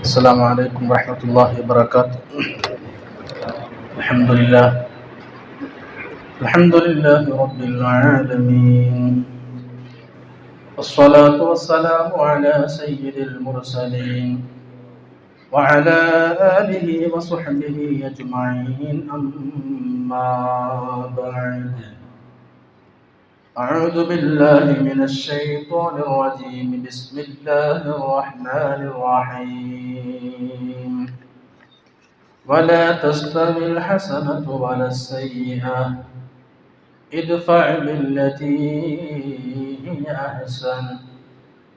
السلام عليكم ورحمة الله وبركاته. الحمد لله رب العالمين، والصلاة والسلام على سيد المرسلين وعلى آله وصحبه أجمعين، أما بعد. أعوذ بالله من الشيطان الرجيم. بسم الله الرحمن الرحيم. ولا تستوي الحسنة ولا السيئة، ادفع بالتي هي أحسن،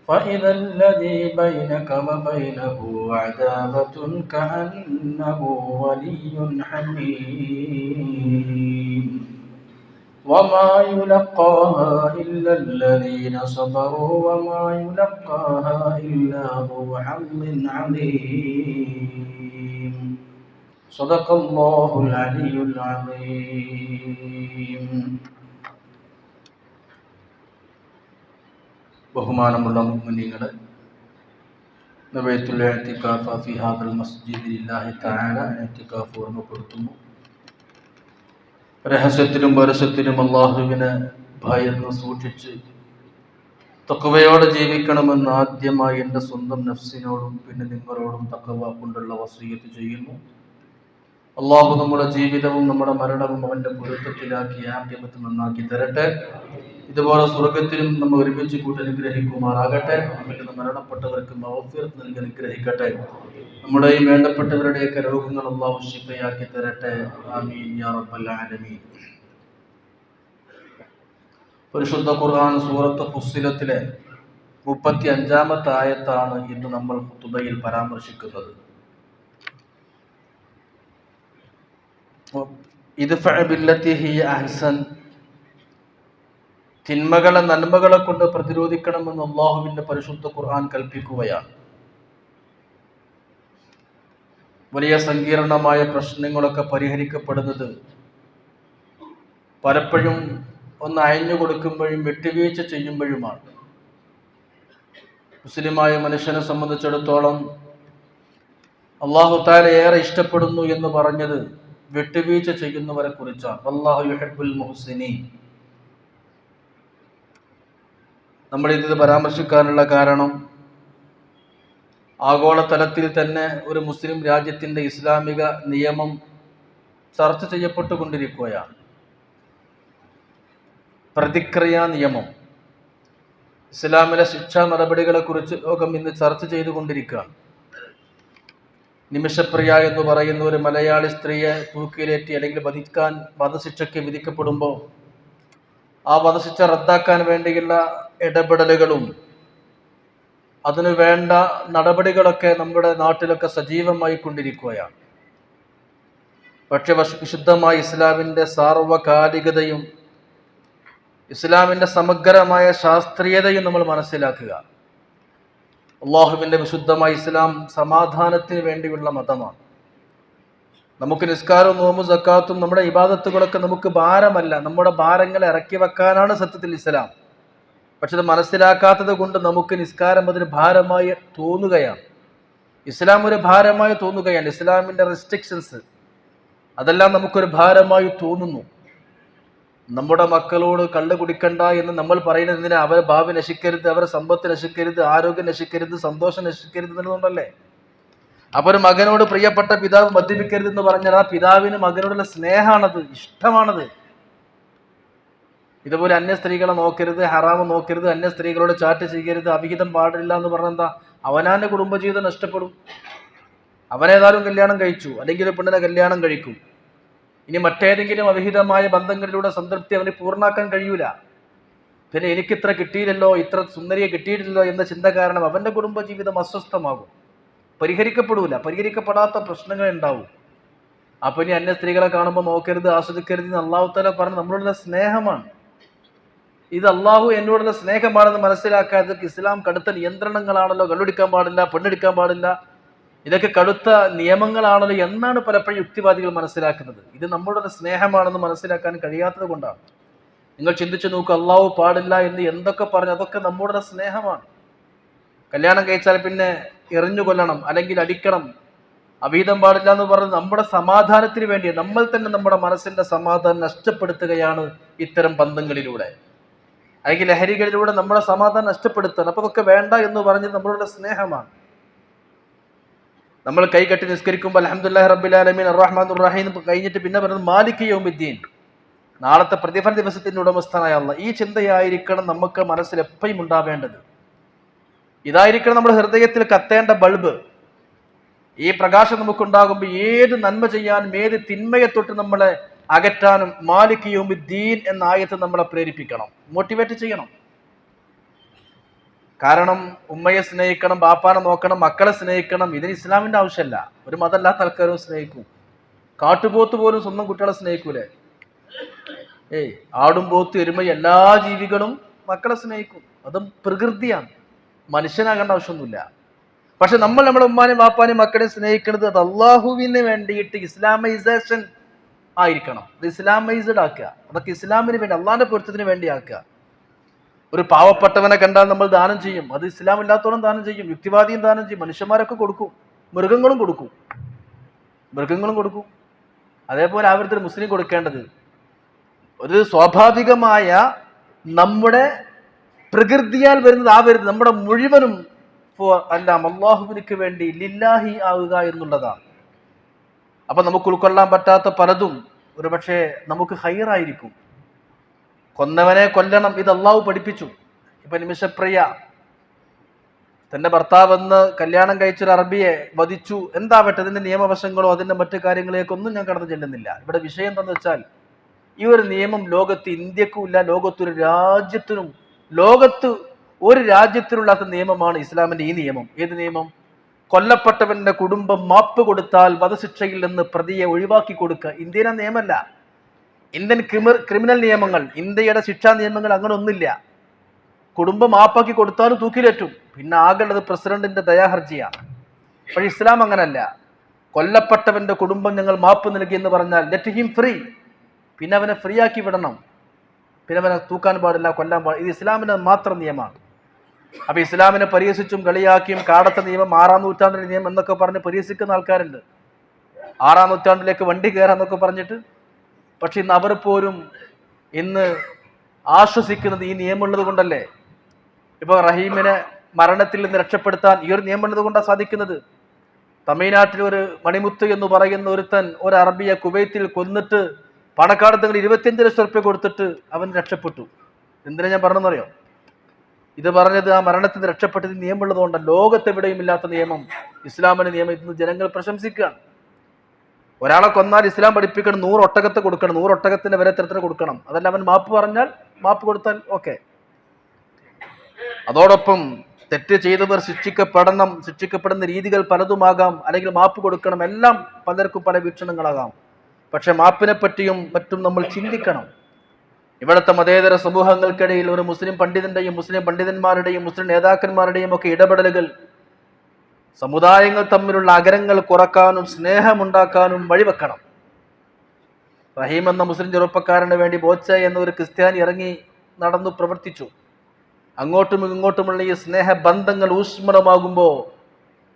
فإذا الذي بينك وبينه عداوة كأنه ولي حميم، وما يلقاها إلا الذين صبروا وما يلقاها إلا ذو حظ عظيم. صدق الله العلي العظيم. ബഹുമാനമുള്ള മുഅ്മിനീങ്ങളെ, നബിയത്തുൽ ഇഅ്തികാഫ ഫി ഹാദൽ മസ്ജിദി ലില്ലാഹി തആല ഇഅ്തികാഫ് ഓർമ്മപ്പെടുത്തുന്നു. രഹസ്യത്തിലും പരസ്യത്തിലും അല്ലാഹുവിനെ ഭയന്ന് സൂക്ഷിച്ച് തഖ്വയോടെ ജീവിക്കണമെന്ന് ആദ്യമായി എൻ്റെ സ്വന്തം നഫ്സിനോടും പിന്നെ നിങ്ങളോടും തഖ്വ കൊണ്ടുള്ള വസിയ്യത്ത് ചെയ്യുന്നു. അല്ലാഹു നമ്മുടെ ജീവിതവും നമ്മുടെ മരണവും അവൻ്റെ പൊരുത്തത്തിലാക്കി ആഖിബത്ത് നന്നാക്കി തരട്ടെ. ഇതുപോലെ സ്വർഗത്തിലും നമ്മൾ ഒരുമിച്ച് കൂട്ടി അനുഗ്രഹിക്കുമാറാകട്ടെ. നമ്മിൽ നിന്ന് മരണപ്പെട്ടവർക്ക് മഗ്ഫിറത്ത് നൽകി അനുഗ്രഹിക്കട്ടെ. നമ്മുടെയും വേണ്ടപ്പെട്ടവരുടെയൊക്കെ രോഗങ്ങൾ അല്ലാഹു ശിഫയാക്കി തരട്ടെ. ആമീൻ യാ റബ്ബൽ ആലമീൻ. പരിശുദ്ധ ഖുർആൻ സൂറത്ത് ഫുസ്സിലത്തിലെ 35-ാമത്തെ ആയത്താണ് ഇന്ന് നമ്മൾ ഖുതുബയിൽ പരാമർശിക്കുന്നത്. ഇദ്ഫഅ ബില്ലത്തി ഹിയ അഹ്സൻ, തിന്മകളെ നന്മകളെ കൊണ്ട് പ്രതിരോധിക്കണമെന്ന് അല്ലാഹുവിന്റെ പരിശുദ്ധ ഖുർആൻ കൽപ്പിക്കുകയാണ്. വലിയ സങ്കീർണമായ പ്രശ്നങ്ങളൊക്കെ പരിഹരിക്കപ്പെടുന്നത് പലപ്പോഴും ഒന്ന് അയഞ്ഞു കൊടുക്കുമ്പോഴും വിട്ടുവീഴ്ച ചെയ്യുമ്പോഴുമാണ്. മുസ്ലിമായ മനുഷ്യനെ സംബന്ധിച്ചിടത്തോളം അല്ലാഹു തആല ഏറെ ഇഷ്ടപ്പെടുന്നു എന്ന് പറഞ്ഞത് വിട്ടുവീഴ്ച ചെയ്യുന്നവരെ കുറിച്ചാണ്. വല്ലാഹു യുഹിബ്ബുൽ മുഹ്സിനീൻ. നമ്മൾ ഇത് പരാമർശിക്കാനുള്ള കാരണം, ആഗോളതലത്തിൽ തന്നെ ഒരു മുസ്ലിം രാജ്യത്തിൻ്റെ ഇസ്ലാമിക നിയമം ചർച്ച ചെയ്യപ്പെട്ടുകൊണ്ടിരിക്കുകയാണ്. പ്രതിക്രിയാ നിയമം. ഇസ്ലാമിലെ ശിക്ഷാ നടപടികളെ കുറിച്ച് ലോകം ഇന്ന് ചർച്ച ചെയ്തുകൊണ്ടിരിക്കുകയാണ്. നിമിഷപ്രിയ എന്ന് പറയുന്ന ഒരു മലയാളി സ്ത്രീയെ തൂക്കിലേറ്റി അല്ലെങ്കിൽ വധശിക്ഷയ്ക്ക് വിധിക്കപ്പെടുമ്പോൾ ആ വധശിക്ഷ റദ്ദാക്കാൻ വേണ്ടിയുള്ള ഇടപെടലുകളും അതിനു വേണ്ട നടപടികളൊക്കെ നമ്മുടെ നാട്ടിലൊക്കെ സജീവമായി കൊണ്ടിരിക്കുകയാണ്. പക്ഷെ വിശുദ്ധമായ ഇസ്ലാമിൻ്റെ സാർവകാലികതയും ഇസ്ലാമിൻ്റെ സമഗ്രമായ ശാസ്ത്രീയതയും നമ്മൾ മനസ്സിലാക്കുക. അല്ലാഹുവിൻ്റെ വിശുദ്ധമായ ഇസ്ലാം സമാധാനത്തിന് വേണ്ടിയുള്ള മതമാണ്. നമുക്ക് നിസ്കാരവും നോമ്പും സക്കാത്തും നമ്മുടെ ഇബാദത്തുകളൊക്കെ നമുക്ക് ഭാരമല്ല, നമ്മുടെ ഭാരങ്ങളെ ഇറക്കി വെക്കാനാണ് സത്യത്തിൽ ഇസ്ലാം. പക്ഷെ അത് മനസ്സിലാക്കാത്തത് കൊണ്ട് നമുക്ക് നിസ്കാരം അതൊരു ഭാരമായി തോന്നുകയാണ്. ഇസ്ലാം ഒരു ഭാരമായി തോന്നുകയാണ്. ഇസ്ലാമിൻ്റെ റെസ്ട്രിക്ഷൻസ് അതെല്ലാം നമുക്കൊരു ഭാരമായി തോന്നുന്നു. നമ്മുടെ മക്കളോട് കള്ള് കുടിക്കണ്ട എന്ന് നമ്മൾ പറയുന്നതിന് അവരെ ഭാവി നശിക്കരുത്, അവരെ സമ്പത്ത് നശിക്കരുത്, ആരോഗ്യം നശിക്കരുത്, സന്തോഷം നശിക്കരുത് എന്നുള്ളതുകൊണ്ടല്ലേ. അപ്പോൾ ഒരു മകനോട് പ്രിയപ്പെട്ട പിതാവ് മദ്യപിക്കരുത് എന്ന് പറഞ്ഞാൽ ആ പിതാവിന് മകനോടുള്ള സ്നേഹമാണത്, ഇഷ്ടമാണത്. ഇതുപോലെ അന്യ സ്ത്രീകളെ നോക്കരുത്, ഹറാമ് നോക്കരുത്, അന്യ സ്ത്രീകളോട് ചാറ്റ് ചെയ്യരുത്, അവിഹിതം പാടില്ല എന്ന് പറഞ്ഞെന്താ, അവനാൻ്റെ കുടുംബജീവിതം നഷ്ടപ്പെടും. അവനേതായാലും കല്യാണം കഴിച്ചു, അല്ലെങ്കിൽ ഒരു പെണ്ണിനെ കല്യാണം കഴിക്കും. ഇനി മറ്റേതെങ്കിലും അവിഹിതമായ ബന്ധങ്ങളിലൂടെ സംതൃപ്തി അവന് പൂർണ്ണാക്കാൻ കഴിയൂല. പിന്നെ എനിക്കിത്ര കിട്ടിയില്ലല്ലോ, ഇത്ര സുന്ദരിയെ കിട്ടിയിട്ടില്ലല്ലോ എന്ന ചിന്ത കാരണം അവൻ്റെ കുടുംബജീവിതം അസ്വസ്ഥമാകും, പരിഹരിക്കപ്പെടൂല. പരിഹരിക്കപ്പെടാത്ത പ്രശ്നങ്ങൾ ഉണ്ടാവും. അപ്പൊ ഇനി അന്യ സ്ത്രീകളെ കാണുമ്പോൾ നോക്കരുത്, ആസ്വദിക്കരുത് എന്ന് അല്ലാഹു തആല പറഞ്ഞ് നമ്മളോടുള്ള സ്നേഹമാണ്. ഇത് അല്ലാഹു എന്നോടുള്ള സ്നേഹമാണെന്ന് മനസ്സിലാക്കാതെ ഇസ്ലാം കടുത്ത നിയന്ത്രണങ്ങളാണല്ലോ, കള്ളുടിക്കാൻ പാടില്ല, പെണ്ണെടുക്കാൻ പാടില്ല, ഇതൊക്കെ കടുത്ത നിയമങ്ങളാണല്ലോ എന്നാണ് പലപ്പോഴും യുക്തിവാദികൾ മനസ്സിലാക്കുന്നത്. ഇത് നമ്മുടെ സ്നേഹമാണെന്ന് മനസ്സിലാക്കാൻ കഴിയാത്തത് കൊണ്ടാണ്. നിങ്ങൾ ചിന്തിച്ചു നോക്കുക, അല്ലാഹു പാടില്ല എന്ന് എന്തൊക്കെ പറഞ്ഞു അതൊക്കെ നമ്മുടെ സ്നേഹമാണ്. കല്യാണം കഴിച്ചാൽ പിന്നെ എറിഞ്ഞു കൊല്ലണം, അല്ലെങ്കിൽ അടിക്കണം, അവിഹിതം പാടില്ല എന്ന് പറഞ്ഞ് നമ്മുടെ സമാധാനത്തിന് വേണ്ടി നമ്മൾ തന്നെ നമ്മുടെ മനസ്സിന്റെ സമാധാനം നഷ്ടപ്പെടുത്തുകയാണ് ഇത്തരം ബന്ധങ്ങളിലൂടെ, അല്ലെങ്കിൽ ലഹരികളിലൂടെ നമ്മുടെ സമാധാനം നഷ്ടപ്പെടുത്തുകയാണ്. അപ്പൊ അതൊക്കെ വേണ്ട എന്ന് പറഞ്ഞ് നമ്മളുടെ സ്നേഹമാണ്. നമ്മൾ കൈകെട്ടി നിസ്കരിക്കുമ്പോൾ അൽഹംദുലില്ലാഹി റബ്ബിൽ ആലമീൻ അർറഹ്മാനുർ റഹീം കഴിഞ്ഞിട്ട് പിന്നെ പറയുന്നത് മാലിക് യൗമിദ്ദീൻ, നാളത്തെ പ്രതിഫല ദിവസത്തിന്റെ ഉടമസ്ഥനായ അല്ലാഹ്. ഈ ചിന്തയായിരിക്കണം നമുക്ക് മനസ്സിൽ എപ്പോഴും ഉണ്ടാവേണ്ടത്. ഇതായിരിക്കണം നമ്മുടെ ഹൃദയത്തിൽ കത്തേണ്ട ബൾബ്. ഈ പ്രകാശം നമുക്കുണ്ടാകുമ്പോൾ ഏത് നന്മ ചെയ്യാനും ഏത് തിന്മയെ തൊട്ട് നമ്മളെ അകറ്റാനും മാലിക് യൗമിദ്ദീൻ എന്ന ആയത്ത് നമ്മളെ പ്രേരിപ്പിക്കണം, മോട്ടിവേറ്റ് ചെയ്യണം. കാരണം ഉമ്മയെ സ്നേഹിക്കണം, ബാപ്പാനെ നോക്കണം, മക്കളെ സ്നേഹിക്കണം. ഇതിന് ഇസ്ലാമിന്റെ ആവശ്യമല്ല. ഒരു മതമല്ലാത്ത ആൾക്കാരും സ്നേഹിക്കും. കാട്ടുപോത്ത് പോലും സ്വന്തം കുട്ടികളെ സ്നേഹിക്കൂലേ? ആടും പോത്ത് എരുമ എല്ലാ ജീവികളും മക്കളെ സ്നേഹിക്കും. അതും പ്രകൃതിയാണ്, മനുഷ്യനാകേണ്ട ആവശ്യമൊന്നുമില്ല. പക്ഷെ നമ്മൾ നമ്മുടെ ഉമ്മാനെയും ബാപ്പാനെയും മക്കളെയും സ്നേഹിക്കുന്നത് അത് അള്ളാഹുവിന് വേണ്ടിയിട്ട് ഇസ്ലാമൈസേഷൻ ആയിരിക്കണം. അത് ഇസ്ലാമൈസ്ഡ് ആക്കുക. അതൊക്കെ ഇസ്ലാമിന് വേണ്ടി, അള്ളാഹിന്റെ പൊരുത്തത്തിന് വേണ്ടി ആക്കുക. ഒരു പാവപ്പെട്ടവനെ കണ്ടാൽ നമ്മൾ ദാനം ചെയ്യും. അത് ഇസ്ലാം ഇല്ലാത്തോളം ദാനം ചെയ്യും. യുക്തിവാദിയും ദാനം ചെയ്യും. മനുഷ്യന്മാരൊക്കെ കൊടുക്കും, മൃഗങ്ങളും കൊടുക്കും. അതേപോലെ ആവരുത്തിൽ മുസ്ലിം കൊടുക്കേണ്ടത്. ഒരു സ്വാഭാവികമായ നമ്മുടെ പ്രകൃതിയാൽ വരുന്നത് ആവരുത്. നമ്മുടെ മുഴുവനും എല്ലാം അള്ളാഹുവിനിക്ക് വേണ്ടി ലില്ലാഹി ആവുക എന്നുള്ളതാണ്. അപ്പൊ നമുക്ക് ഉൾക്കൊള്ളാൻ പറ്റാത്ത പലതും ഒരുപക്ഷെ നമുക്ക് ഹൈറായിരിക്കും. കൊന്നവനെ കൊല്ലണം, ഇത് അള്ളാഹു പഠിപ്പിച്ചു. ഇപ്പൊ നിമിഷപ്രിയ തന്റെ ഭർത്താവെന്ന് കല്യാണം കഴിച്ചൊരു അറബിയെ വധിച്ചു, എന്താവട്ടെ, അതിന്റെ നിയമവശങ്ങളോ അതിന്റെ മറ്റു കാര്യങ്ങളിലേക്കൊന്നും ഞാൻ കടന്നു ചെല്ലുന്നില്ല. ഇവിടെ വിഷയം എന്താണെന്ന് വെച്ചാൽ, ഈ ഒരു നിയമം ലോകത്ത് ഇന്ത്യക്കും ഇല്ല, ലോകത്തൊരു രാജ്യത്തിനും, ലോകത്ത് ഒരു രാജ്യത്തിനുള്ളാത്ത നിയമമാണ് ഇസ്ലാമിന്റെ ഈ നിയമം. ഏത് നിയമം? കൊല്ലപ്പെട്ടവന്റെ കുടുംബം മാപ്പ് കൊടുത്താൽ വധശിക്ഷയിൽ നിന്ന് പ്രതിയെ ഒഴിവാക്കി കൊടുക്കുക. ഇന്ത്യയിലെ നിയമമല്ല, ഇന്ത്യൻ ക്രിമിനൽ നിയമങ്ങൾ, ഇന്ത്യയുടെ ശിക്ഷാ നിയമങ്ങൾ അങ്ങനെ ഒന്നില്ല. കുടുംബം മാപ്പാക്കി കൊടുത്താലും തൂക്കിലേറ്റും. പിന്നെ ആകെയുള്ളത് പ്രസിഡന്റിന്റെ ദയാഹർജിയാണ്. പക്ഷെ ഇസ്ലാം അങ്ങനല്ല. കൊല്ലപ്പെട്ടവന്റെ കുടുംബം ഞങ്ങൾ മാപ്പ് നൽകി എന്ന് പറഞ്ഞാൽ ലെറ്റ് ഹിം ഫ്രീ, പിന്നെ അവനെ ഫ്രീ ആക്കി വിടണം. പിന്നെ അവനെ തൂക്കാൻ പാടില്ല, കൊല്ലാൻ പാടില്ല. ഇത് ഇസ്ലാമിന്റെ മാത്രം നിയമമാണ്. അപ്പൊ ഇസ്ലാമിനെ പരിഹസിച്ചും കളിയാക്കിയും കാടത്തെ നിയമം, 6-ാം നൂറ്റാണ്ടിലെ നിയമം എന്നൊക്കെ പറഞ്ഞ് പരിഹസിക്കുന്ന ആൾക്കാരുണ്ട്. 6-ാം നൂറ്റാണ്ടിലേക്ക് വണ്ടി കയറാന്നൊക്കെ പറഞ്ഞിട്ട്. പക്ഷെ ഇന്ന് അവർ പോലും ഇന്ന് ആശ്വസിക്കുന്നത് ഈ നിയമമുള്ളത് കൊണ്ടല്ലേ. ഇപ്പൊ റഹീമിനെ മരണത്തിൽ നിന്ന് രക്ഷപ്പെടുത്താൻ ഈ ഒരു നിയമം ഉള്ളത് കൊണ്ടാണ് സാധിക്കുന്നത്. തമിഴ്നാട്ടിൽ ഒരു മണിമുത്ത് എന്ന് പറയുന്ന ഒരുത്തൻ ഒരു അറബിയെ കുവൈത്തിൽ കൊന്നിട്ട് പണക്കാടത്തങ്ങൾ 25 ലക്ഷം റുപ്യ കൊടുത്തിട്ട് അവൻ രക്ഷപ്പെട്ടു. എന്തിനാ ഞാൻ പറഞ്ഞെന്നറിയോ? ഇത് പറഞ്ഞത് ആ മരണത്തിൽ നിന്ന് രക്ഷപ്പെട്ടത് നിയമമുള്ളത് കൊണ്ടാണ്. ലോകത്തെവിടെയും ഇല്ലാത്ത നിയമം, ഇസ്ലാമിന്റെ നിയമം. ഇന്ന് ജനങ്ങൾ പ്രശംസിക്കുകയാണ്. ഒരാളെ കൊന്നാൽ ഇസ്ലാം പഠിപ്പിക്കണം 100 ഒട്ടകത്തെ കൊടുക്കണം, 100 ഒട്ടകത്തിന്റെ വില എത്ര കൊടുക്കണം. അതല്ല, അവൻ മാപ്പ് പറഞ്ഞാൽ മാപ്പ് കൊടുത്താൽ ഓക്കെ. അതോടൊപ്പം തെറ്റ് ചെയ്തവർ ശിക്ഷിക്കപ്പെടണം, ശിക്ഷിക്കപ്പെടുന്ന രീതികൾ പലതുമാകാം, അല്ലെങ്കിൽ മാപ്പ് കൊടുക്കണം, എല്ലാം പലർക്കും പല വീക്ഷണങ്ങളാകാം. പക്ഷെ മാപ്പിനെ പറ്റിയും മറ്റും നമ്മൾ ചിന്തിക്കണം. ഇവിടുത്തെ മതേതര സമൂഹങ്ങൾക്കിടയിൽ ഒരു മുസ്ലിം പണ്ഡിതന്റെയും മുസ്ലിം പണ്ഡിതന്മാരുടെയും മുസ്ലിം നേതാക്കന്മാരുടെയും ഒക്കെ ഇടപെടലുകൾ സമുദായങ്ങൾ തമ്മിലുള്ള അകരങ്ങൾ കുറക്കാനും സ്നേഹമുണ്ടാക്കാനും വഴിവെക്കണം. റഹീം എന്ന മുസ്ലിം ചെറുപ്പക്കാരന് വേണ്ടി ബോച്ച എന്ന ഒരു ക്രിസ്ത്യാനി ഇറങ്ങി നടന്നു പ്രവർത്തിച്ചു. അങ്ങോട്ടും ഇങ്ങോട്ടുമുള്ള ഈ സ്നേഹബന്ധങ്ങൾ ഊഷ്മളമാകുമ്പോൾ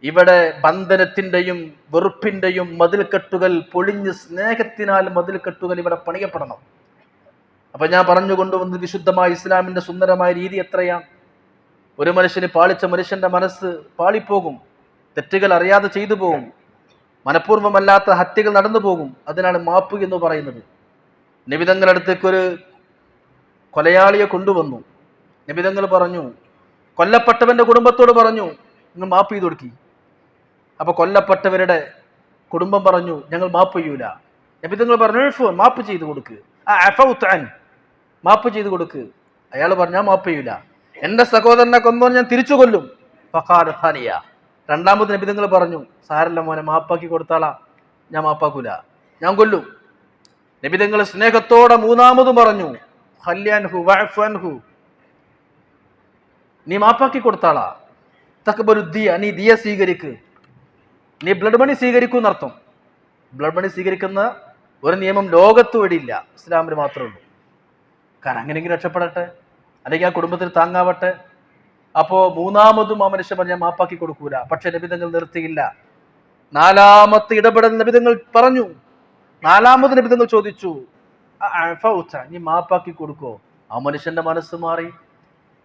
ഇവിടെ ബന്ധനത്തിൻ്റെയും വെറുപ്പിൻ്റെയും മതിൽക്കെട്ടുകൾ പൊളിഞ്ഞ് സ്നേഹത്തിനാൽ മതിൽക്കെട്ടുകൾ ഇവിടെ പണിയപ്പെടണം. അപ്പൊ ഞാൻ പറഞ്ഞുകൊണ്ടുവന്നത് വിശുദ്ധമായ ഇസ്ലാമിന്റെ സുന്ദരമായ രീതി എത്രയാണ്. ഒരു മനുഷ്യന് പാളിച്ച മനുഷ്യന്റെ മനസ്സ് പാളിപ്പോകും, തെറ്റുകൾ അറിയാതെ ചെയ്തു പോകും, മനഃപൂർവ്വമല്ലാത്ത ഹത്യകൾ നടന്നു പോകും. അതിനാണ് മാപ്പ് എന്ന് പറയുന്നത്. നബിതങ്ങളുടെ അടുത്തേക്ക് ഒരു കൊലയാളിയെ കൊണ്ടുവന്നു. നബിതങ്ങൾ പറഞ്ഞു, കൊല്ലപ്പെട്ടവന്റെ കുടുംബത്തോട് പറഞ്ഞു, നിങ്ങൾ മാപ്പ് ചെയ്ത് കൊടുക്കി. അപ്പൊ കൊല്ലപ്പെട്ടവരുടെ കുടുംബം പറഞ്ഞു, ഞങ്ങൾ മാപ്പ് ചെയ്യൂല. നബിതങ്ങൾ പറഞ്ഞു, മാപ്പ് ചെയ്ത് കൊടുക്ക്, മാപ്പ് ചെയ്ത് കൊടുക്ക്. അയാൾ പറഞ്ഞു, ഞാൻ മാപ്പ് ചെയ്യൂല, എന്റെ സഹോദരനെ കൊന്നോ ഞാൻ തിരിച്ചു കൊല്ലും. ഫഖാദ് രണ്ടാമത് നബിതങ്ങൾ പറഞ്ഞു, സാരല്ല മോനെ, മാപ്പാക്കി കൊടുത്താളാ, ഞാൻ മാപ്പാക്കൂല, ഞാൻ കൊല്ലും. നബിതങ്ങൾ സ്നേഹത്തോടെ മൂന്നാമതും പറഞ്ഞു, ഖല്യാൻഹു വഅഫു അൻഹു, നീ മാപ്പാക്കി കൊടുത്താളാ. തഖ്ബലുദ്ദിയ, നീ ദിയ സ്വീകരിക്ക്, നീ ബ്ലഡ് മണി സ്വീകരിക്കൂ എന്നർത്ഥം. ബ്ലഡ് മണി സ്വീകരിക്കുന്ന ഒരു നിയമം ലോകത്ത് വഴിയില്ല, ഇസ്ലാമിന് മാത്രമേ ഉള്ളൂ. കാരണം അങ്ങനെയെങ്കിലും രക്ഷപ്പെടട്ടെ, അല്ലെങ്കിൽ ആ കുടുംബത്തിന് താങ്ങാവട്ടെ. അപ്പോ മൂന്നാമതും ആ മനുഷ്യൻ പറഞ്ഞ മാപ്പാക്കി കൊടുക്കൂല. പക്ഷെ നബിതങ്ങൾ നിർത്തിയില്ല. നാലാമത്തെ ഇടപെടൽ നബിതങ്ങൾ പറഞ്ഞു. നാലാമത് നബിതങ്ങൾ ചോദിച്ചു, നീ മാപ്പാക്കി കൊടുക്കോ? ആ മനുഷ്യന്റെ മനസ്സ് മാറി.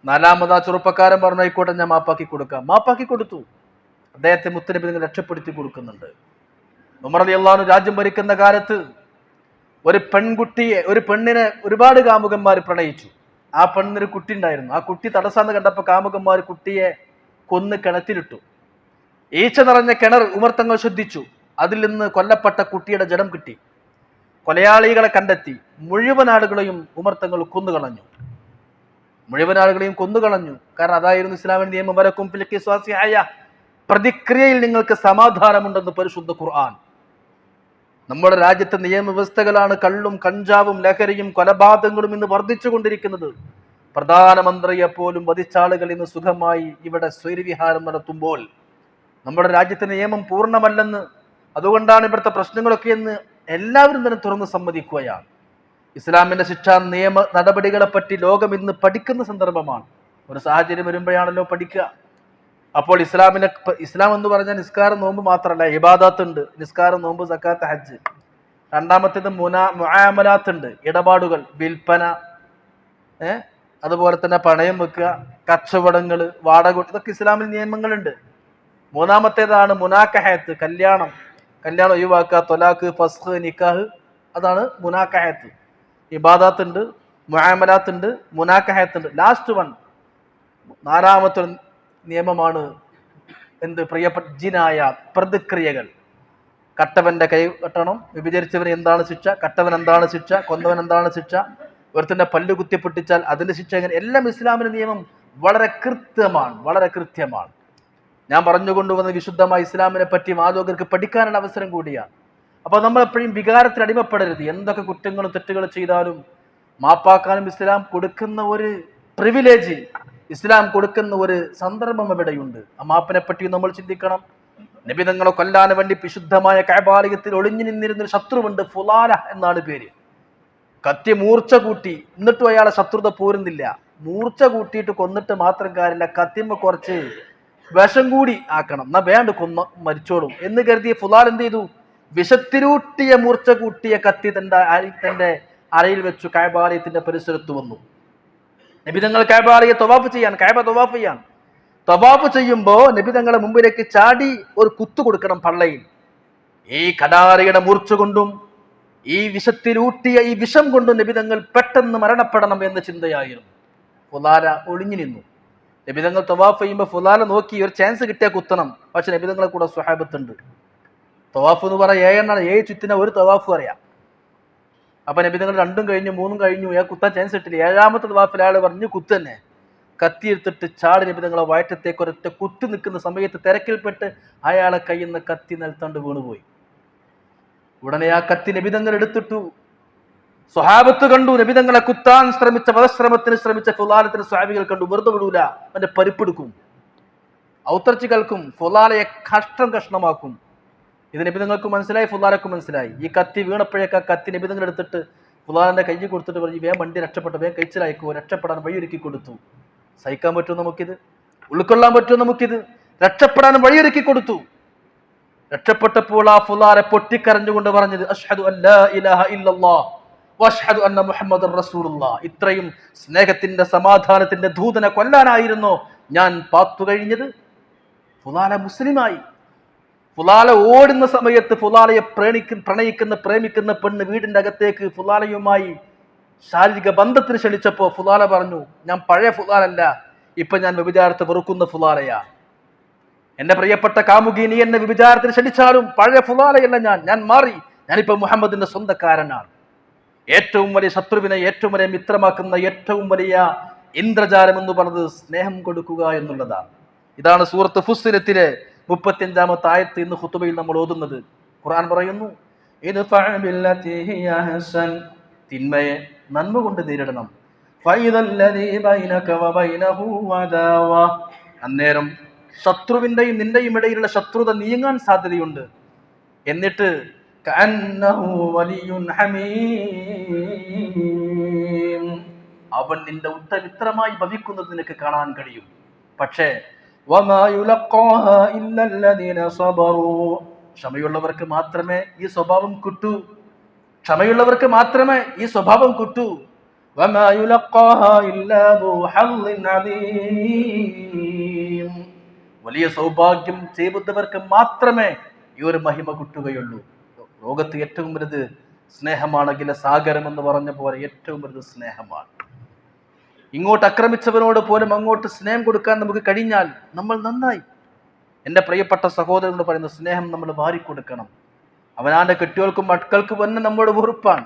നാലാമത് ആ ചെറുപ്പക്കാരൻ പറഞ്ഞു, ആയിക്കോട്ടെ, ഞാൻ മാപ്പാക്കി കൊടുക്കാം. മാപ്പാക്കി കൊടുത്തു. അദ്ദേഹത്തെ മുത്തനബിതങ്ങൾ രക്ഷപ്പെടുത്തി കൊടുക്കുന്നുണ്ട്. ഉമർ റളിയല്ലാഹു അൻഹു രാജ്യം ഭരിക്കുന്ന കാലത്ത് ഒരു പെണ്ണിനെ ഒരുപാട് കാമുകന്മാർ പ്രണയിച്ചു. ആ പെണ്ണിനൊരു കുട്ടി ഉണ്ടായിരുന്നു. ആ കുട്ടി തടസ്സാന്ന് കണ്ടപ്പോൾ കാമുകന്മാർ കുട്ടിയെ കൊന്ന് കിണറ്റിലിട്ടു. ഈച്ച നിറഞ്ഞ കിണർ ഉമർ തങ്ങൾ ശ്രദ്ധിച്ചു. അതിൽ നിന്ന് കൊല്ലപ്പെട്ട കുട്ടിയുടെ ജഡം കിട്ടി. കൊലയാളികളെ കണ്ടെത്തി. മുഴുവൻ ആളുകളെയും ഉമർ തങ്ങൾ കൊന്നുകളഞ്ഞു. കാരണം അതായിരുന്നു ഇസ്ലാമിന്റെ നിയമം. വലക്കും ഫിൽ ഖിസാസി ഹയ, പ്രതിക്രിയയിൽ നിങ്ങൾക്ക് സമാധാനമുണ്ടെന്ന് പരിശുദ്ധ ഖുർആൻ. നമ്മുടെ രാജ്യത്തെ നിയമവ്യവസ്ഥകളാണ് കള്ളും കഞ്ചാവും ലഹരിയും കൊലപാതകങ്ങളും ഇന്ന് വർദ്ധിച്ചു കൊണ്ടിരിക്കുന്നത്. പ്രധാനമന്ത്രിയെ പോലും വധിച്ചാളുകൾ ഇന്ന് സുഖമായി ഇവിടെ സ്വൈരവിഹാരം നടത്തുമ്പോൾ നമ്മുടെ രാജ്യത്തെ നിയമം പൂർണ്ണമല്ലെന്ന്, അതുകൊണ്ടാണ് ഇവിടുത്തെ പ്രശ്നങ്ങളൊക്കെ എന്ന് എല്ലാവരും തന്നെ തുറന്ന് സമ്മതിക്കുകയാണ്. ഇസ്ലാമിന്റെ ശിക്ഷാ നിയമ നടപടികളെ പറ്റി ലോകം ഇന്ന് പഠിക്കുന്ന സന്ദർഭമാണ്. ഒരു സാഹചര്യം വരുമ്പോഴാണല്ലോ പഠിക്കുക. അപ്പോൾ ഇസ്ലാം എന്ന് പറഞ്ഞാൽ നിസ്കാരം നോമ്പ് മാത്രമല്ല, ഇബാദത്ത് ഉണ്ട്. നിസ്കാരം, നോമ്പ്, സക്കാത്ത്, ഹജ്ജ്. രണ്ടാമത്തേത് മുആമലാത്ത് ഉണ്ട്, ഇടപാടുകൾ, വിൽപ്പന, അതുപോലെ തന്നെ പണയം വെക്കുക, കച്ചവടങ്ങൾ, വാടക, ഇതൊക്കെ ഇസ്ലാമിൽ നിയമങ്ങളുണ്ട്. മൂന്നാമത്തേതാണ് മുനാക്കഹത്ത്, കല്യാണം ഒഴിവാക്കുക, തൊലാഖ്, ഫസ്ഖ്, നിക്കാഹ്, അതാണ് മുനാക്കഹത്ത്. ഇബാദത്ത് ഉണ്ട്, മുആമലാത്ത് ഉണ്ട്, മുനാക്കഹത്ത് ഉണ്ട്. ലാസ്റ്റ് വൺ, നാലാമത്തെ നിയമമാണ് പ്രിയപ്പെട്ട ജിനായ, പ്രതിക്രിയകൾ. കട്ടവന്റെ കൈ കെട്ടണം, വ്യഭിചരിച്ചവന് എന്താണ് ശിക്ഷ, കട്ടവൻ എന്താണ് ശിക്ഷ, കൊന്നവൻ എന്താണ് ശിക്ഷ, ഒരുത്തന്റെ പല്ല് കുത്തിപ്പൊട്ടിച്ചാൽ അതിന്റെ ശിക്ഷ എങ്ങനെ, എല്ലാം ഇസ്ലാമിന്റെ നിയമം വളരെ കൃത്യമാണ്. ഞാൻ പറഞ്ഞുകൊണ്ടുവന്ന വിശുദ്ധമായ ഇസ്ലാമിനെ പറ്റി മാലോകർക്ക് പഠിക്കാനുള്ള അവസരം കൂടിയാണ്. അപ്പോൾ നമ്മൾ എപ്പോഴും വികാരത്തിൽ അടിമപ്പെടരുത്. എന്തൊക്കെ കുറ്റങ്ങളും തെറ്റുകളും ചെയ്താലും മാപ്പാക്കാനും ഇസ്ലാം കൊടുക്കുന്ന ഒരു പ്രിവിലേജ്, ഇസ്ലാം കൊടുക്കുന്ന ഒരു സന്ദർഭം എവിടെയുണ്ട്. ആ മാപ്പിനെ പറ്റി നമ്മൾ ചിന്തിക്കണം. നബി തങ്ങളെ കൊല്ലാൻ വേണ്ടി വിശുദ്ധമായ കഅബാലയത്തിൽ ഒളിഞ്ഞു നിന്നിരുന്നൊരു ശത്രുവുണ്ട്, ഫുലാല എന്നാണ് പേര്. കത്തി മൂർച്ച കൂട്ടി, എന്നിട്ടും അയാളെ ശത്രുത പോരുന്നില്ല. മൂർച്ച കൂട്ടിയിട്ട് കൊന്നിട്ട് മാത്രം കാര്യമില്ല, കത്തിമ്മ കുറച്ച് വിഷം കൂടി ആക്കണം, എന്നാ വേണ്ട മരിച്ചോളും എന്ന് കരുതിയ ഫുലാൽ എന്ത് ചെയ്തു? വിഷത്തിലൂട്ടിയ മൂർച്ച കൂട്ടിയ കത്തി തന്റെ അരയിൽ വെച്ചു കഅബാലയത്തിന്റെ പരിസരത്ത് വന്നു. നബിതങ്ങൾ കഅബാലയെ തവാഫ് ചെയ്യാൻ തവാഫ് ചെയ്യുമ്പോൾ നബിതങ്ങളെ മുമ്പിലേക്ക് ചാടി ഒരു കുത്തു കൊടുക്കണം പള്ളയിൽ. ഈ കടാരയുടെ മൂർച്ച കൊണ്ടും ഈ വിഷത്തിലൂട്ടിയ ഈ വിഷം കൊണ്ടും നബിതങ്ങൾ പെട്ടെന്ന് മരണപ്പെടണം എന്ന ചിന്തയായിരുന്നു. ഫുലാല ഒളിഞ്ഞു നിന്നു. നബിതങ്ങൾ തവാഫ് ചെയ്യുമ്പോൾ ഫുലാല നോക്കി ഒരു ചാൻസ് കിട്ടിയാൽ കുത്തണം. പക്ഷെ നബിതങ്ങളെ കൂടെ സ്വഹാബത്തുണ്ട്. തവാഫ് എന്ന് പറയാൻ 7 ചുറ്റിന ഒരു തവാഫ് അറിയാം. അപ്പൊ നബിതങ്ങൾ 2ഉം കഴിഞ്ഞു 3ഉം കഴിഞ്ഞു, കുത്താൻ ചാൻസ് കിട്ടില്ല. 7ാമത്തെ തവാഫിൽ അയാൾ പറഞ്ഞു കുത്ത് തന്നെ. കത്തി എടുത്തിട്ട് ചാടി നബിതങ്ങളെ വയറ്റത്തേക്ക് ഒരൊറ്റ കുത്തി നിൽക്കുന്ന സമയത്ത് തിരക്കിൽപ്പെട്ട് അയാളെ കയ്യിൽ നിന്ന് കത്തി നിലത്തണ്ട് വീണുപോയി. ഉടനെ ആ കത്തി നബിതങ്ങൾ എടുത്തിട്ടു. സ്വഹാബത്ത് കണ്ടു. നബിതങ്ങളെ കുത്താൻ ശ്രമിച്ച, വധശ്രമത്തിന് ശ്രമിച്ച ഫുലാലത്തിന് സ്വഹാബികൾ കണ്ടു. വെറുതെ വിടൂല, അവന്റെ പരിപ്പെടുക്കും, ഔത്തർച്ചി കേൾക്കും, ഫുലാലയെ കഷ്ണമാക്കും. ഇത് നബിതങ്ങൾക്ക് മനസ്സിലായി, ഫുലാലക്കും മനസ്സിലായി. ഈ കത്തി വീണപ്പോഴേക്ക് ആ കത്തി നബിതങ്ങൾ എടുത്തിട്ട് ഫുലാലിന്റെ കൈ കൊടുത്തിട്ട് പറഞ്ഞു, വേഗം വണ്ടി രക്ഷപ്പെട്ടു, വേഗം കഴിച്ചിലായിക്കോ, രക്ഷപ്പെടാൻ വഴിയൊരുക്കി കൊടുത്തു. സഹിക്കാൻ പറ്റുമോ നമുക്കിത്? ഉൾക്കൊള്ളാൻ പറ്റുമോ നമുക്കിത്? രക്ഷപ്പെടാൻ വഴിയൊരുക്കി കൊടുത്തു. രക്ഷപ്പെട്ടപ്പോൾ ആ ഫുലാലെ പൊട്ടിക്കരഞ്ഞുകൊണ്ട് പറഞ്ഞത്, അഷ്ഹദു അല്ലാ ഇലാഹ ഇല്ലല്ലാഹ് വഅഷ്ഹദു അന്ന മുഹമ്മദൻ റസൂലുള്ളാഹ്. ഇത്രയും സ്നേഹത്തിന്റെ സമാധാനത്തിന്റെ ദൂതനെ കൊല്ലാനായിരുന്നോ ഞാൻ പാത്തു കഴിഞ്ഞത്? ഫുലാല മുസ്ലിമായി. ഫുലാല ഓടുന്ന സമയത്ത് ഫുലാലയെ പ്രേമിക്കുന്ന പെണ്ണ് വീടിന്റെ അകത്തേക്ക് ഫുലാലയുമായി ശാരീരിക ബന്ധത്തിന് ക്ഷണിച്ചപ്പോ ഫുലാല പറഞ്ഞു, ഞാൻ പഴയ ഫുലാലല്ല, ഇപ്പൊ ഞാൻ വ്യഭിചാരത്തെ വെറുക്കുന്ന ഫുലാലയാ. എന്റെ പ്രിയപ്പെട്ട കാമുകി, നീ എന്നെ വ്യഭിചാരത്തിന് ക്ഷണിച്ചാലും പഴയ ഫുലാലയല്ല ഞാൻ മാറി. ഞാനിപ്പോ മുഹമ്മദിന്റെ സ്വന്തക്കാരനാണ്. ഏറ്റവും വലിയ ശത്രുവിനെ ഏറ്റവും വലിയ മിത്രമാക്കുന്ന ഏറ്റവും വലിയ ഇന്ദ്രജാലം എന്ന് പറഞ്ഞത് സ്നേഹം കൊടുക്കുക എന്നുള്ളതാണ്. ഇതാണ് സൂറത്ത് ഫുസ്സിലത്തിലെ 35ാമത്തെ ആയത്ത് ഇന്ന് ഖുതുബയിൽ നമ്മൾ ഓതുന്നത്. ഖുർആൻ പറയുന്നു, തിന്മയെ നന്മ കൊണ്ട് നേരിടണം. അന്നേരം ശത്രുവിന്റെയും നിന്റെയും ഇടയിലുള്ള ശത്രുത നീങ്ങാൻ സാധ്യതയുണ്ട്. എന്നിട്ട് അവൻ നിന്റെ ഉത്തമിത്രമായി ഭവിക്കുന്നത് നിനക്ക് കാണാൻ കഴിയും. പക്ഷേ വമാ യുലഖാഹാ ഇല്ലല്ലദീന സബറൂ, ക്ഷമയുള്ളവർക്ക് മാത്രമേ ഈ സ്വഭാവം കിട്ടൂ. ക്ഷമയുള്ളവർക്ക് മാത്രമേ ഈ സ്വഭാവം കിട്ടൂ. വമാ യുലഖാഹാ ഇല്ലാ ദൂ ഹള്ളിൻ അദീം, വലിയ സൗഭാഗ്യം ചെയ്തവർക്ക് മാത്രമേ ഈ ഒരു മഹിമ കിട്ടുകയുള്ളൂ. ലോകത്ത് ഏറ്റവും വലുത് സ്നേഹമാണെങ്കിൽ സാഗരം എന്ന് പറഞ്ഞ പോലെ ഏറ്റവും വലുത് സ്നേഹമാണ്. ഇങ്ങോട്ട് ആക്രമിച്ചവനോട് പോലും അങ്ങോട്ട് സ്നേഹം കൊടുക്കാൻ നമുക്ക് കഴിഞ്ഞാൽ നമ്മൾ നന്നായി. എൻ്റെ പ്രിയപ്പെട്ട സഹോദരനോട് പറയുന്ന സ്നേഹം നമ്മൾ വാരിക്കൊടുക്കണം. അവനാൻ്റെ കെട്ടികൾക്കും മക്കൾക്കും തന്നെ നമ്മോട് വെറുപ്പാണ്.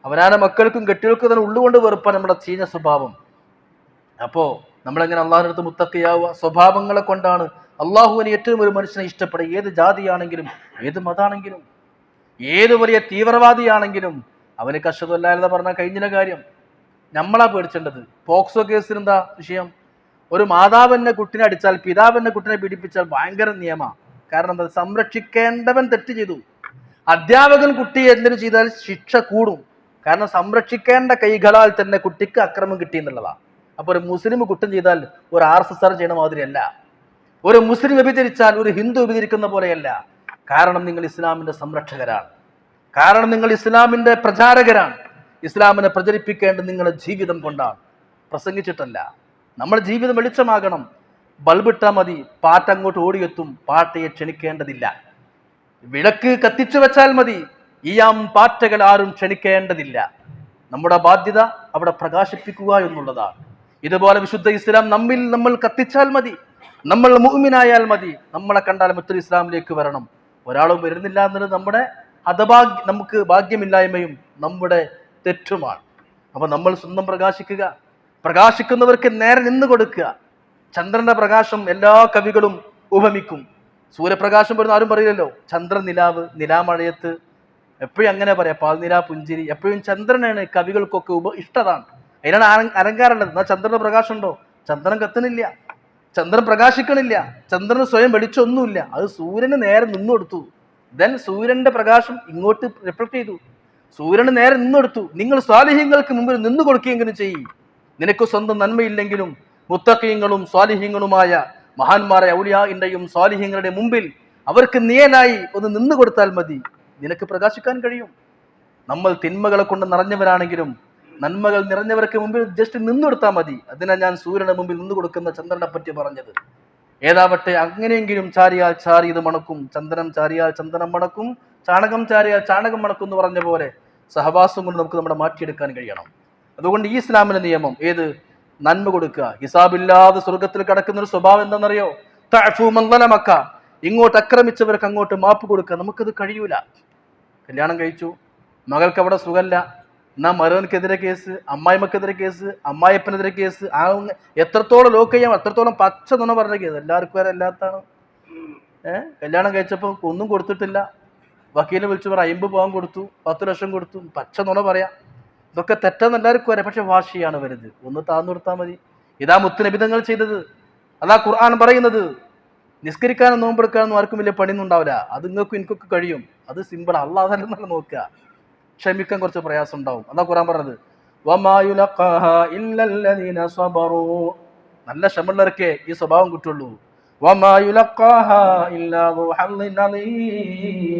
അവനാൻ്റെ മക്കൾക്കും കെട്ടികൾക്കും തന്നെ ഉള്ളുകൊണ്ട് വെറുപ്പാണ് നമ്മുടെ ചീഞ്ഞ സ്വഭാവം. അപ്പോൾ നമ്മളെങ്ങനെ അള്ളാഹുവിൻ്റെ അടുത്ത് മുത്തക്കിയാവുക? സ്വഭാവങ്ങളെ കൊണ്ടാണ് അള്ളാഹുവിന് ഏറ്റവും ഒരു മനുഷ്യനെ ഇഷ്ടപ്പെടുക. ഏത് ജാതിയാണെങ്കിലും, ഏത് മതാണെങ്കിലും, ഏത് വലിയ തീവ്രവാദിയാണെങ്കിലും അവന് അശ്ഹദു അല്ലാ ഇലാഹ പറഞ്ഞാൽ കഴിഞ്ഞ കാര്യം. നമ്മളാ പേടിച്ചേണ്ടത്. പോക്സോ കേസിന് എന്താ വിഷയം? ഒരു മാതാവിന്റെ കുട്ടിനെ അടിച്ചാൽ, പിതാവിന്റെ കുട്ടിനെ പീഡിപ്പിച്ചാൽ ഭയങ്കര നിയമമാണ്. കാരണം എന്താ? സംരക്ഷിക്കേണ്ടവൻ തെറ്റ് ചെയ്തു. അധ്യാപകൻ കുട്ടിയെ എന്തിനു ചെയ്താൽ ശിക്ഷ കൂടും. കാരണം സംരക്ഷിക്കേണ്ട കൈകളാൽ തന്നെ കുട്ടിക്ക് അക്രമം കിട്ടി എന്നുള്ളതാണ്. അപ്പൊ ഒരു മുസ്ലിം കുറ്റം ചെയ്താൽ ഒരു RSS ചെയ്യണ മാതിരിയല്ല. ഒരു മുസ്ലിം വ്യഭിചരിച്ചാൽ ഒരു ഹിന്ദു വ്യഭിചരിക്കുന്ന പോലെയല്ല. കാരണം നിങ്ങൾ ഇസ്ലാമിന്റെ സംരക്ഷകരാണ്. കാരണം നിങ്ങൾ ഇസ്ലാമിന്റെ പ്രചാരകരാണ്. ഇസ്ലാമിനെ പ്രചരിപ്പിക്കേണ്ടത് നിങ്ങളുടെ ജീവിതം കൊണ്ടാണ്, പ്രസംഗിച്ചിട്ടല്ല. നമ്മുടെ ജീവിതം വെളിച്ചമാകണം. ബൾബിട്ടാൽ മതി, പാട്ട് അങ്ങോട്ട് ഓടിയെത്തും. പാട്ടയെ ക്ഷണിക്കേണ്ടതില്ല. വിളക്ക് കത്തിച്ചു വെച്ചാൽ മതി, പാറ്റകൾ ആരും ക്ഷണിക്കേണ്ടതില്ല. നമ്മുടെ ബാധ്യത അവിടെ പ്രകാശിപ്പിക്കുക എന്നുള്ളതാണ്. ഇതുപോലെ വിശുദ്ധ ഇസ്ലാം നമ്മൾ കത്തിച്ചാൽ മതി. നമ്മൾ മുഅ്മിനായാൽ മതി. നമ്മളെ കണ്ടാൽ മറ്റൊരു ഇസ്ലാമിലേക്ക് വരണം. ഒരാളും വരുന്നില്ല എന്നുള്ളത് നമ്മുടെ നമുക്ക് ഭാഗ്യമില്ലായ്മയും നമ്മുടെ തെറ്റുമാണ്. അപ്പൊ നമ്മൾ സ്വന്തം പ്രകാശിക്കുക. പ്രകാശിക്കുന്നവർക്ക് നേരെ നിന്ന് കൊടുക്കുക. ചന്ദ്രന്റെ പ്രകാശം എല്ലാ കവികളും ഉപമിക്കും. സൂര്യപ്രകാശം വരുന്ന ആരും പറയില്ലല്ലോ. ചന്ദ്രൻ നിലാവ്, നിലാമഴയത്ത്, എപ്പോഴും അങ്ങനെ പറയാം. പാൽനിലാ പുഞ്ചിരി, എപ്പോഴും ചന്ദ്രനാണ് കവികൾക്കൊക്കെ ഇഷ്ടതാണ്. അതിനാണ് അലങ്കാരമുള്ളത്. എന്നാൽ ചന്ദ്രന്റെ പ്രകാശം ഉണ്ടോ? ചന്ദ്രൻ കത്തുന്നില്ല, ചന്ദ്രൻ പ്രകാശിക്കണില്ല, ചന്ദ്രന് സ്വയം വെളിച്ചൊന്നുമില്ല. അത് സൂര്യന് നേരെ നിന്നു കൊടുത്തു. ദെൻ സൂര്യന്റെ പ്രകാശം ഇങ്ങോട്ട് റിഫ്ലക്ട് ചെയ്തു. സൂര്യന് നേരെ നിന്നെടുത്തു. നിങ്ങൾ സ്വാലിഹ്യങ്ങൾക്ക് മുമ്പിൽ നിന്നു കൊടുക്കുകയെങ്കിലും ചെയ്യും. നിനക്ക് സ്വന്തം നന്മയില്ലെങ്കിലും മുത്തഖീങ്ങളും സ്വാലിഹ്യങ്ങളുമായ മഹാന്മാരെ ഔലിയാഇന്റെയും സ്വാലിഹ്യങ്ങളുടെ മുമ്പിൽ അവർക്ക് നിയനായി ഒന്ന് നിന്നു കൊടുത്താൽ മതി, നിനക്ക് പ്രകാശിക്കാൻ കഴിയും. നമ്മൾ തിന്മകളെ കൊണ്ട് നിറഞ്ഞവരാണെങ്കിലും നന്മകൾ നിറഞ്ഞവർക്ക് മുമ്പിൽ ജസ്റ്റ് നിന്നെടുത്താൽ മതി. അതിനാണ് ഞാൻ സൂര്യന്റെ മുമ്പിൽ നിന്നു കൊടുക്കുന്ന ചന്ദ്രനെ പറ്റി പറഞ്ഞത്. ഏതാവട്ടെ, അങ്ങനെയെങ്കിലും ചാരിയാൽ ചാരിയത് മണക്കും, ചന്ദനം ചാരിയാൽ ചന്ദനം മണക്കും, ചാണകം ചാരിയാൽ ചാണകം മണക്കും എന്ന് പറഞ്ഞ പോലെ സഹവാസം കൊണ്ട് നമുക്ക് നമ്മുടെ മാറ്റിയെടുക്കാൻ കഴിയണം. അതുകൊണ്ട് ഈ ഇസ്ലാമിന്റെ നിയമം ഏത്? നന്മ കൊടുക്കുക. ഹിസാബില്ലാതെ സ്വർഗത്തിൽ കിടക്കുന്ന ഒരു സ്വഭാവം എന്താണെന്നറിയോ? തഅഫു മൻ ളലമക, ഇങ്ങോട്ട് ആക്രമിച്ചവർക്ക് അങ്ങോട്ട് മാപ്പ് കൊടുക്കുക. നമുക്കത് കഴിയൂല. കല്യാണം കഴിച്ചു, മകൾക്ക് അവിടെ സുഖല്ല, എന്നാ മരുവനക്കെതിരെ കേസ്, അമ്മായിമ്മക്കെതിരെ കേസ്, അമ്മായിപ്പനെതിരെ കേസ്. എത്രത്തോളം ലോക്ക് ചെയ്യാം അത്രത്തോളം പച്ച നുണ പറഞ്ഞ കേസ്. എല്ലാവർക്കും വരെ അല്ലാത്താണ്. കല്യാണം കഴിച്ചപ്പോൾ ഒന്നും കൊടുത്തിട്ടില്ല, വക്കീലിനെ വിളിച്ചു പറ 50 പവൻ കൊടുത്തു, 10 ലക്ഷം കൊടുത്തു, പച്ച നുണ പറയാം. ഇതൊക്കെ തെറ്റെന്ന് എല്ലാവർക്കും വരാം. പക്ഷെ വാശിയാണ് വരുന്നത്. ഒന്ന് താന്നു കൊടുത്താൽ മതി. ഇതാ മുത്തുനബിതങ്ങൾ ചെയ്തത്. അതാ ഖുർആൻ പറയുന്നത്. നിസ്കരിക്കാനും നോമ്പെടുക്കാനൊന്നും ആർക്കും വലിയ പണിയൊന്നും ഉണ്ടാവില്ല. അത് നിങ്ങൾക്കും എനിക്കൊക്കെ കഴിയും. അത് സിമ്പിൾ. അള്ളാഹു തന്നെ നോക്കുക. ക്ഷമിക്കാൻ കുറച്ച് പ്രയാസം ഉണ്ടാവും. അതാ ഖുർആൻ പറഞ്ഞത്. വമാ യുലഖാഹാ ഇല്ലല്ലദീന സബറൂ, നല്ല ക്ഷമയുള്ളവർക്കേ ഈ സ്വഭാവം കിട്ടുള്ളൂ. വമാ യുലഖാഹാ ഇല്ലാ ദൂ ഹള്ളിൻ അദീം.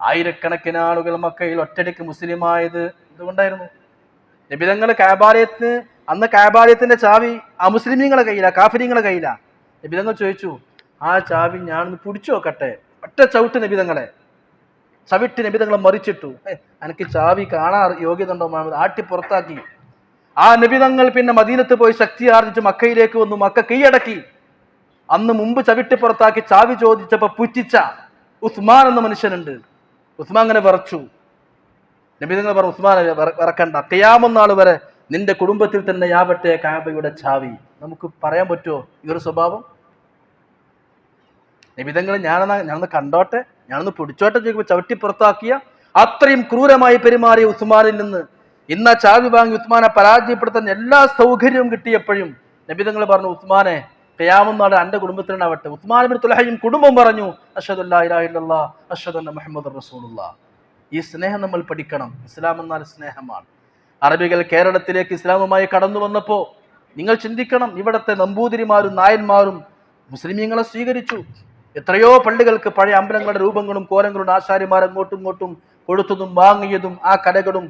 ആയിരക്കണക്കിന് ആളുകൾ മക്കയിൽ ഒറ്റയ്ക്ക് മുസ്ലിമായത് ഇതുകൊണ്ടായിരുന്നു. നബിതങ്ങൾ കഅബാലയത്തിന്, അന്ന് കഅബാലയത്തിന്റെ ചാവി അമുസ്ലിമീങ്ങളുടെ കയ്യിലാ, കാഫിരീങ്ങളുടെ കയ്യിലാ. നബിതങ്ങൾ ചോദിച്ചു, ആ ചാവി ഞാനൊന്ന് പിടിച്ചു നോക്കട്ടെ. ഒറ്റ ചവിട്ട് നബിതങ്ങളെ ചവിട്ടി നബിതങ്ങളെ മറിച്ചിട്ടു. എനിക്ക് ചാവി കാണാൻ യോഗ്യത ഉണ്ടോ മുഹമ്മദ്? ആട്ടി പുറത്താക്കി. ആ നബിതങ്ങൾ പിന്നെ മദീനത്ത് പോയി ശക്തി ആർജിച്ച് മക്കയിലേക്ക് വന്നു. മക്ക കീഴടക്കി. അന്ന് മുമ്പ് ചവിട്ടി പുറത്താക്കി ചാവി ചോദിച്ചപ്പോ പുച്ഛിച്ച ഉസ്മാൻ എന്ന മനുഷ്യനുണ്ട്. ഉസ്മാൻ അങ്ങനെ വിറച്ചു. നബിതങ്ങൾ പറഞ്ഞു, ഉസ്മാൻ വിറക്കണ്ട, ഖിയാമത്ത് നാൾ വരെ നിന്റെ കുടുംബത്തിൽ തന്നെ ആവട്ടെ കഅബയുടെ ചാവി. നമുക്ക് പറയാൻ പറ്റുമോ ഈ ഒരു സ്വഭാവം? നബിതങ്ങൾ ഞാനൊന്ന് കണ്ടോട്ടെ, ഞാനൊന്ന് പിടിച്ചോട്ടെ ചോദിക്കുമ്പോൾ ചവിട്ടി പുറത്താക്കിയ അത്രയും ക്രൂരമായി പെരുമാറിയ ഉസ്മാനിൽ നിന്ന് ഇന്ന് ആ ചാവി വാങ്ങി ഉസ്മാനെ പരാജയപ്പെടുത്താൻ എല്ലാ സൗകര്യവും കിട്ടിയപ്പോഴും നബിതങ്ങൾ പറഞ്ഞു, ഉസ്മാനെ ഖിയാമത്ത് നാൾ എന്റെ കുടുംബത്തിനാവട്ടെ. ഉസ്മാൻ ഇബ്നു തുൽഹയും കുടുംബം പറഞ്ഞു, അശ്ഹദു അല്ലാ ഇലാഹ ഇല്ലല്ലാഹ് അശ്ഹദു അന്ന മുഹമ്മദുർ റസൂലുള്ളാഹ്. ഈ സ്നേഹം നമ്മൾ പഠിക്കണം. ഇസ്ലാം എന്നാൽ സ്നേഹമാണ്. അറബികൾ കേരളത്തിലേക്ക് ഇസ്ലാമുമായി കടന്നു വന്നപ്പോൾ നിങ്ങൾ ചിന്തിക്കണം, ഇവിടുത്തെ നമ്പൂതിരിമാരും നായന്മാരും മുസ്ലിമീങ്ങളെ സ്വീകരിച്ചു. എത്രയോ പള്ളികൾക്ക് പഴയ അമ്പലങ്ങളുടെ രൂപങ്ങളും കോലങ്ങളും ആശാരിമാർ അങ്ങോട്ടും ഇങ്ങോട്ടും കൊടുത്തതും വാങ്ങിയതും ആ കലകളും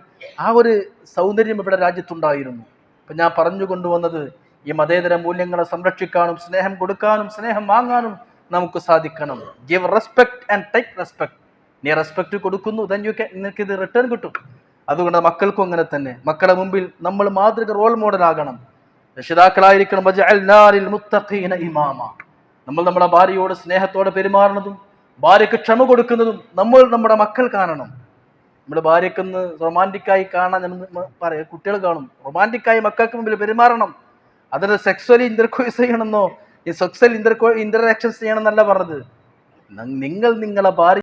ആ ഒരു സൗന്ദര്യം ഇവിടെ രാജ്യത്തുണ്ടായിരുന്നു. ഇപ്പം ഞാൻ പറഞ്ഞു കൊണ്ടുവന്നത്, ഈ മതേതര മൂല്യങ്ങളെ സംരക്ഷിക്കാനും സ്നേഹം കൊടുക്കാനും സ്നേഹം വാങ്ങാനും നമുക്ക് സാധിക്കണം. Give respect and take respect. നീ റെസ്പെക്ട് കൊടുക്കുന്നു, നിനക്ക് ഇത് റിട്ടേൺ കിട്ടും. അതുകൊണ്ട് മക്കൾക്കും അങ്ങനെ തന്നെ. മക്കളുടെ മുമ്പിൽ നമ്മൾ മാതൃക റോൾ മോഡൽ ആകണം, രക്ഷിതാക്കളായിരിക്കണം. നമ്മൾ നമ്മുടെ ഭാര്യയോട് സ്നേഹത്തോടെ പെരുമാറുന്നതും ഭാര്യയ്ക്ക് ക്ഷമ കൊടുക്കുന്നതും നമ്മൾ നമ്മുടെ മക്കൾ കാണണം. നമ്മുടെ ഭാര്യയ്ക്കൊന്ന് റൊമാൻറ്റിക്കായി കാണാൻ പറയാം, കുട്ടികൾ കാണും. റൊമാൻറ്റിക്കായി മക്കൾക്ക് മുമ്പിൽ പെരുമാറണം. അതിന് സെക്സ്വലി ഇന്റർകോഴ്സ് ചെയ്യണമെന്നോ ഈ സെക്സ്വൽ ഇന്ററാക്ഷൻസ് ചെയ്യണമെന്നല്ല പറഞ്ഞത്. നിങ്ങൾ നിങ്ങളെ ഭാര്യ